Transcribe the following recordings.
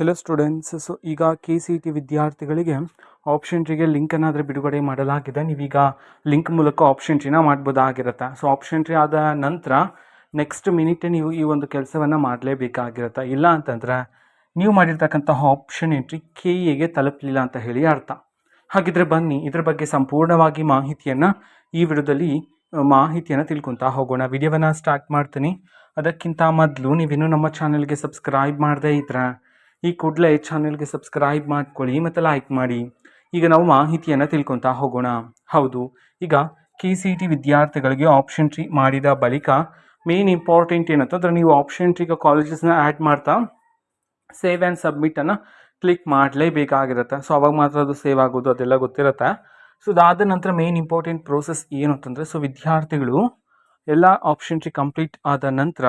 Hello students. So ಈಗ KCET ವಿದ್ಯಾರ್ಥಿಗಳಿಗೆ option ಟ್ರೀಗೆ ಲಿಂಕನ್ನಾದರೆ ಬಿಡುಗಡೆ ಮಾಡಲಾಗಿದೆ. ನೀವೀಗ ಲಿಂಕ್ ಮೂಲಕ ಆಪ್ಷನ್ ಟ್ರೀನ ಮಾಡ್ಬೋದಾಗಿರುತ್ತೆ. ಸೊ ಆಪ್ಷನ್ ಟ್ರೀ ಆದ ನಂತರ ನೆಕ್ಸ್ಟ್ ಮಿನಿಟೇ ನೀವು ಈ ಒಂದು ಕೆಲಸವನ್ನು ಮಾಡಲೇಬೇಕಾಗಿರುತ್ತೆ. ಇಲ್ಲ ಅಂತಂದರೆ ನೀವು ಮಾಡಿರ್ತಕ್ಕಂತಹ ಆಪ್ಷನ್ ಎಂಟ್ರಿ KEಗೆ ತಲುಪಲಿಲ್ಲ ಅಂತ ಹೇಳಿ ಅರ್ಥ. ಹಾಗಿದ್ರೆ ಬನ್ನಿ ಇದ್ರ ಬಗ್ಗೆ ಸಂಪೂರ್ಣವಾಗಿ ಮಾಹಿತಿಯನ್ನು ಈ ವಿಡಿಯೋದಲ್ಲಿ ತಿಳ್ಕೊತಾ ಹೋಗೋಣ. ವಿಡಿಯೋವನ್ನು ಸ್ಟಾರ್ಟ್ ಮಾಡ್ತೀನಿ. ಅದಕ್ಕಿಂತ ಮೊದಲು ನೀವಿನ್ನೂ ನಮ್ಮ ಚಾನಲ್ಗೆ ಸಬ್ಸ್ಕ್ರೈಬ್ ಮಾಡದೇ ಇದ್ರೆ ಈ ಕೂಡಲೇ ಚಾನೆಲ್ಗೆ ಸಬ್ಸ್ಕ್ರೈಬ್ ಮಾಡ್ಕೊಳ್ಳಿ ಮತ್ತು ಲೈಕ್ ಮಾಡಿ. ಈಗ ನಾವು ಮಾಹಿತಿಯನ್ನು ತಿಳ್ಕೊತಾ ಹೋಗೋಣ. ಹೌದು, ಈಗ KCET ವಿದ್ಯಾರ್ಥಿಗಳಿಗೆ ಆಪ್ಷನ್ ಟ್ರೀ ಮಾಡಿದ ಬಳಿಕ ಮೇನ್ ಇಂಪಾರ್ಟೆಂಟ್ ಏನಂತಂದ್ರೆ ನೀವು ಆಪ್ಷನ್ ಟ್ರೀಗೆ ಕಾಲೇಜಸ್ನ ಆ್ಯಡ್ ಮಾಡ್ತಾ ಸೇವ್ ಆ್ಯಂಡ್ ಸಬ್ಮಿಟನ್ನು ಕ್ಲಿಕ್ ಮಾಡಲೇಬೇಕಾಗಿರುತ್ತೆ. ಸೊ ಅವಾಗ ಮಾತ್ರ ಅದು ಸೇವ್ ಆಗೋದು ಅದೆಲ್ಲ ಗೊತ್ತಿರುತ್ತೆ. ಸೊ ಅದಾದ ನಂತರ ಮೇನ್ ಇಂಪಾರ್ಟೆಂಟ್ ಪ್ರೋಸೆಸ್ ಏನು ಅಂತಂದರೆ, ಸೊ ವಿದ್ಯಾರ್ಥಿಗಳು ಎಲ್ಲ ಆಪ್ಷನ್ ಟ್ರೀ ಕಂಪ್ಲೀಟ್ ಆದ ನಂತರ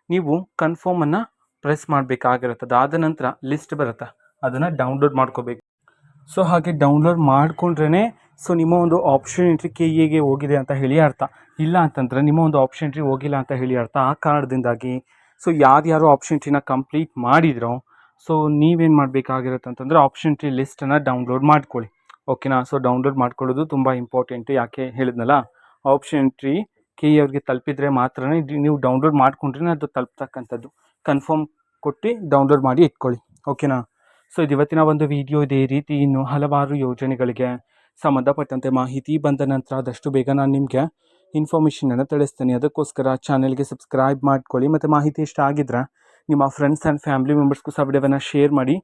ನೀವು ಕನ್ಫರ್ಮನ್ನು ಪ್ರೆಸ್ ಮಾಡಬೇಕಾಗಿರುತ್ತೆ. ಅದಾದ ನಂತರ ಲಿಸ್ಟ್ ಬರುತ್ತೆ, ಅದನ್ನು ಡೌನ್ಲೋಡ್ ಮಾಡ್ಕೋಬೇಕು. ಸೊ ಹಾಗೆ ಡೌನ್ಲೋಡ್ ಮಾಡಿಕೊಂಡ್ರೇ ಸೊ ನಿಮ್ಮ ಒಂದು ಆಪ್ಷನ್ ಎಂಟ್ರಿ KEಗೆ ಹೋಗಿದೆ ಅಂತ ಹೇಳಿ ಅರ್ಥ. ಇಲ್ಲ ಅಂತಂದರೆ ನಿಮ್ಮ ಒಂದು ಆಪ್ಷನ್ ಎಂಟ್ರಿ ಹೋಗಿಲ್ಲ ಅಂತ ಹೇಳಿ ಅರ್ಥ. ಆ ಕಾರಣದಿಂದಾಗಿ ಸೊ ಯಾರ್ಯಾರು ಆಪ್ಷನ್ ಟ್ರೀನ ಕಂಪ್ಲೀಟ್ ಮಾಡಿದ್ರೋ ಸೊ ನೀವೇನು ಮಾಡಬೇಕಾಗಿರುತ್ತೆ ಅಂತಂದರೆ ಆಪ್ಷನ್ ಟ್ರೀ ಲಿಸ್ಟನ್ನು ಡೌನ್ಲೋಡ್ ಮಾಡ್ಕೊಳ್ಳಿ. ಓಕೆನಾ? ಸೊ ಡೌನ್ಲೋಡ್ ಮಾಡ್ಕೊಳ್ಳೋದು ತುಂಬ ಇಂಪಾರ್ಟೆಂಟು. ಯಾಕೆ ಹೇಳಿದ್ನಲ್ಲ, ಆಪ್ಷನ್ ಟ್ರೀ KE ಅವ್ರಿಗೆ ತಲುಪಿದರೆ ಮಾತ್ರ ನೀವು ಡೌನ್ಲೋಡ್ ಮಾಡ್ಕೊಂಡ್ರೆ ಅದು ತಲುಪ್ತಕ್ಕಂಥದ್ದು. ಕನ್ಫರ್ಮ್ ಕೊಟ್ಟು ಡೌನ್ಲೋಡ್ ಮಾಡಿ ಇಟ್ಕೊಳ್ಳಿ. ಓಕೆನಾ? ಸೊ ಇದು ಇವತ್ತಿನ ಒಂದು ವಿಡಿಯೋ. ಇದೇ ರೀತಿ ಇನ್ನು ಹಲವಾರು ಯೋಜನೆಗಳಿಗೆ ಸಂಬಂಧಪಟ್ಟಂತೆ ಮಾಹಿತಿ ಬಂದ ನಂತರ ಆದಷ್ಟು ಬೇಗ ನಾನು ನಿಮಗೆ ಇನ್ಫಾರ್ಮೇಷನನ್ನು ತಿಳಿಸ್ತೀನಿ. ಅದಕ್ಕೋಸ್ಕರ ಚಾನೆಲ್ಗೆ ಸಬ್ಸ್ಕ್ರೈಬ್ ಮಾಡ್ಕೊಳ್ಳಿ ಮತ್ತು ಮಾಹಿತಿ ಇಷ್ಟ ಆಗಿದ್ರೆ ನಿಮ್ಮ ಫ್ರೆಂಡ್ಸ್ ಆ್ಯಂಡ್ ಫ್ಯಾಮಿಲಿ ಮೆಂಬರ್ಸ್ಗೂ ಸಹ ವಿಡಿಯೋವನ್ನು ಶೇರ್ ಮಾಡಿ.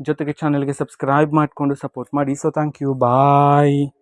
ಜೊತೆಗೆ ಚಾನೆಲ್ಗೆ ಸಬ್ಸ್ಕ್ರೈಬ್ ಮಾಡಿಕೊಂಡು ಸಪೋರ್ಟ್ ಮಾಡಿ. So thank you, bye.